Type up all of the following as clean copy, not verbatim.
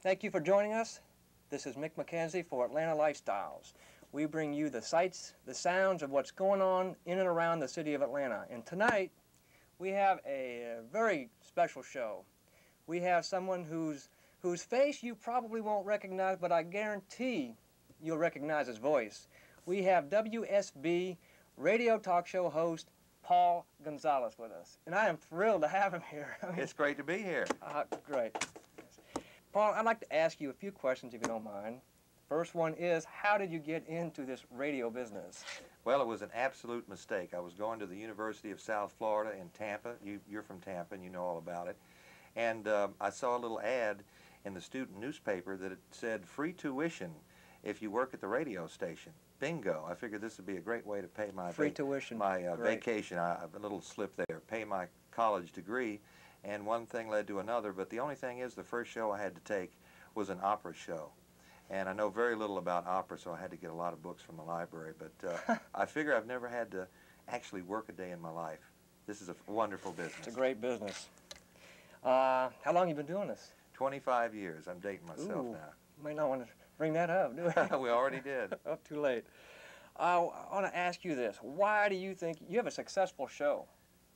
Thank you for joining us. This is Mick McKenzie for Atlanta Lifestyles. We bring you the sights, the sounds of what's going on in and around the city of Atlanta. And tonight, we have a very special show. We have someone whose face you probably won't recognize, but I guarantee you'll recognize his voice. We have WSB Radio talk show host Paul Gonzalas with us. And I am thrilled to have him here. It's great to be here. Great. Paul, I'd like to ask you a few questions if you don't mind. First one is, how did you get into this radio business? Well, it was an absolute mistake. I was going to the University of South Florida in Tampa. You're from Tampa and you know all about it. And I saw a little ad in the student newspaper that it said free tuition if you work at the radio station. Bingo. I figured this would be a great way to pay my tuition. My vacation, a little slip there, pay my college degree. And one thing led to another, but the only thing is the first show I had to take was an opera show. And I know very little about opera, so I had to get a lot of books from the library. But I figure I've never had to actually work a day in my life. This is a wonderful business. It's a great business. How long have you been doing this? 25 years. I'm dating myself now. You might not want to bring that up, do we? We already did. Oh, too late. I want to ask you this. Why do you think you have a successful show?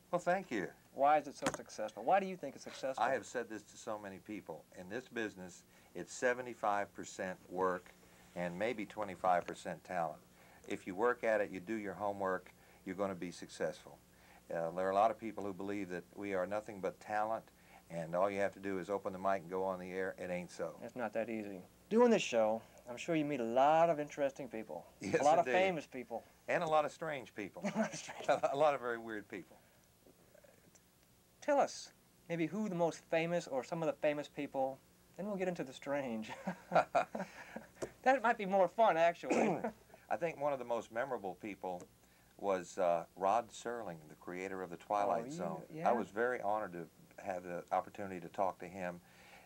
Well, thank you. Why is it so successful? Why do you think it's successful? I have said this to so many people. In this business, it's 75% work and maybe 25% talent. If you work at it, you do your homework, you're going to be successful. There are a lot of people who believe that we are nothing but talent, and all you have to do is open the mic and go on the air. It ain't so. It's not that easy. Doing this show, I'm sure you meet a lot of interesting people. Yes, a lot indeed. of famous people. And a lot of strange people. A lot of very weird people. Tell us maybe who the most famous or some of the famous people, then we'll get into the strange. That might be more fun, actually. I think one of the most memorable people was Rod Serling, the creator of the Twilight Zone. Yeah. I was very honored to have the opportunity to talk to him.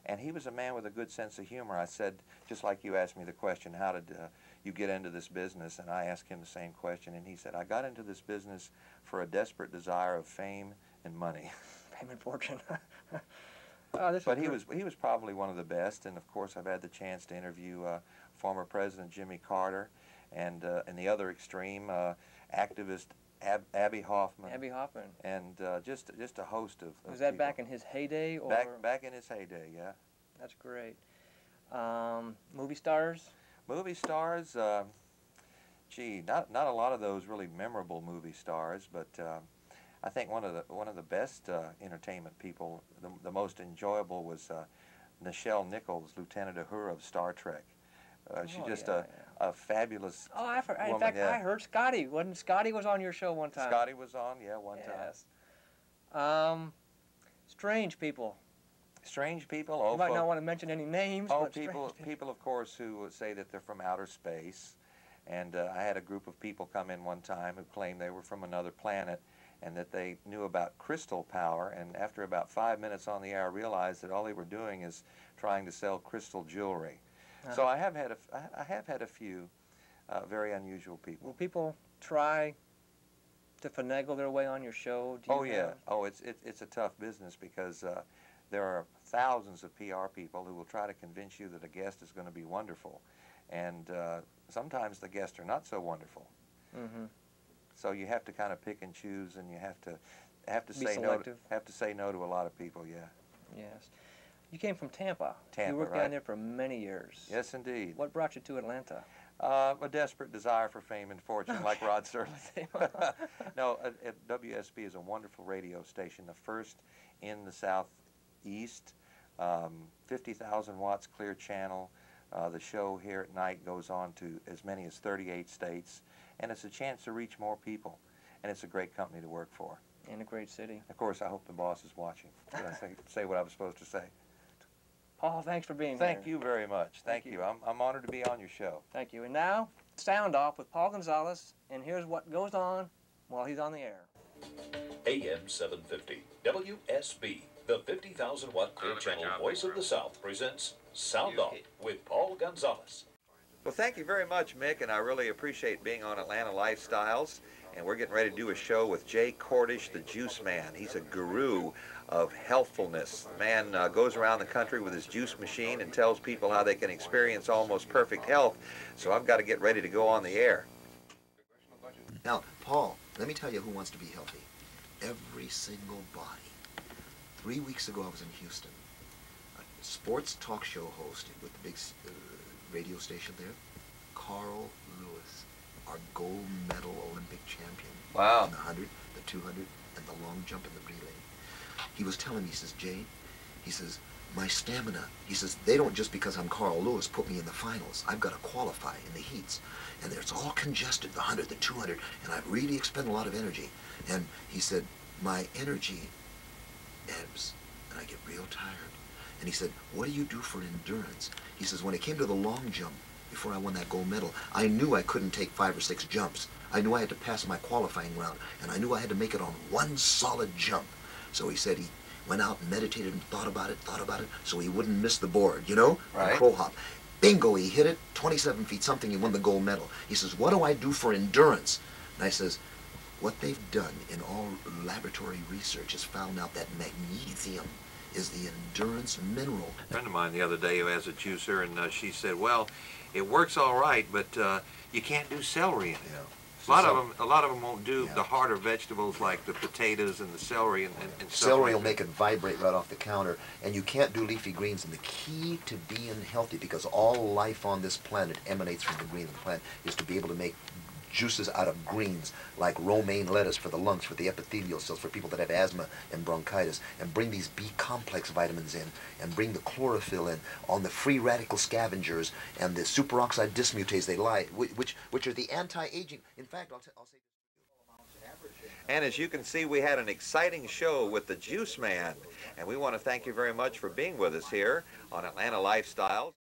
And he was a man with a good sense of humor. I said, just like you asked me the question, how did you get into this business? And I asked him the same question, and he said, I got into this business for a desperate desire of fame and money. Fame and fortune. But he was probably one of the best, and of course I've had the chance to interview former President Jimmy Carter, and in the other extreme, activist Abby Hoffman. Abby Hoffman. And just a host of Was that people. back in his heyday? Or? Back in his heyday, yeah. That's great. Movie stars? Movie stars, gee, not a lot of those really memorable movie stars, but I think one of the best entertainment people, the most enjoyable was Nichelle Nichols, Lieutenant Uhura of Star Trek. She's just a fabulous woman. In fact, yeah. I heard Scotty. Scotty was on your show one time. Scotty was on, yeah, one time. Strange people. Strange people? Oh, you might not want to mention any names. Oh, but people, of course, who say that they're from outer space. And I had a group of people come in one time who claimed they were from another planet and that they knew about crystal power. And after about 5 minutes on the air, I realized that all they were doing is trying to sell crystal jewelry. So I have had a few very unusual people. Will people try to finagle their way on your show? Oh yeah. Oh, it's a tough business because there are thousands of PR people who will try to convince you that a guest is going to be wonderful, and sometimes the guests are not so wonderful. Mm-hmm. So you have to kind of pick and choose, and you have to say selective. no. Have to say no to a lot of people. Yeah. Yes. You came from Tampa. Tampa, you worked right. down there for many years. Yes, indeed. What brought you to Atlanta? A desperate desire for fame and fortune, like Rod Serling. No, WSB is a wonderful radio station, the first in the Southeast. 50,000 watts clear channel. The show here at night goes on to as many as 38 states, and it's a chance to reach more people, and it's a great company to work for. In a great city. Of course, I hope the boss is watching. Did I say what I was supposed to say? Paul, thanks for being here. Thank you very much. Thank you. I'm honored to be on your show. Thank you. And now, sound off with Paul Gonzalas, and here's what goes on while he's on the air. AM 750, WSB, the 50,000 watt clear channel voice of the South presents Sound Off with Paul Gonzalas. Well, thank you very much, Mick, and I really appreciate being on Atlanta Lifestyles. and we're getting ready to do a show with Jay Kordich, the Juice Man. He's a guru of healthfulness. The man goes around the country with his juice machine and tells people how they can experience almost perfect health. So I've got to get ready to go on the air. Now, Paul, let me tell you who wants to be healthy. Every single body. 3 weeks ago, I was in Houston. A sports talk show host with the big radio station there, Carl Lewis, our gold medal Olympic champion. Wow. In the 100, the 200, and the long jump and the relay. He was telling me, he says, Jay, he says, my stamina, he says, they don't just because I'm Carl Lewis put me in the finals. I've got to qualify in the heats. And it's all congested, the 100, the 200, and I really expend a lot of energy. And he said, my energy ebbs, and I get real tired. And he said, what do you do for endurance? He says, when it came to the long jump, before I won that gold medal, I knew I couldn't take 5 or 6 jumps. I knew I had to pass my qualifying round, and I knew I had to make it on one solid jump. So he said he went out and meditated and thought about it, so he wouldn't miss the board, you know? Right. And crow hop. Bingo, he hit it, 27 feet something, he won the gold medal. He says, what do I do for endurance? And I says, what they've done in all laboratory research has found out that magnesium is the endurance mineral. A friend of mine the other day who has a juicer, and she said, well, it works all right, but you can't do celery in it. Yeah. A lot of them won't do the harder vegetables like the potatoes and the celery and stuff. Celery will like make it vibrate right off the counter, and you can't do leafy greens. And the key to being healthy, because all life on this planet emanates from the green of the plant, is to be able to make juices out of greens, like romaine lettuce for the lungs, for the epithelial cells, for people that have asthma and bronchitis, and bring these B complex vitamins in, and bring the chlorophyll in on the free radical scavengers and the superoxide dismutase they lie, which are the anti-aging. In fact, I'll say. And as you can see, we had an exciting show with the Juice Man, and we want to thank you very much for being with us here on Atlanta Lifestyles.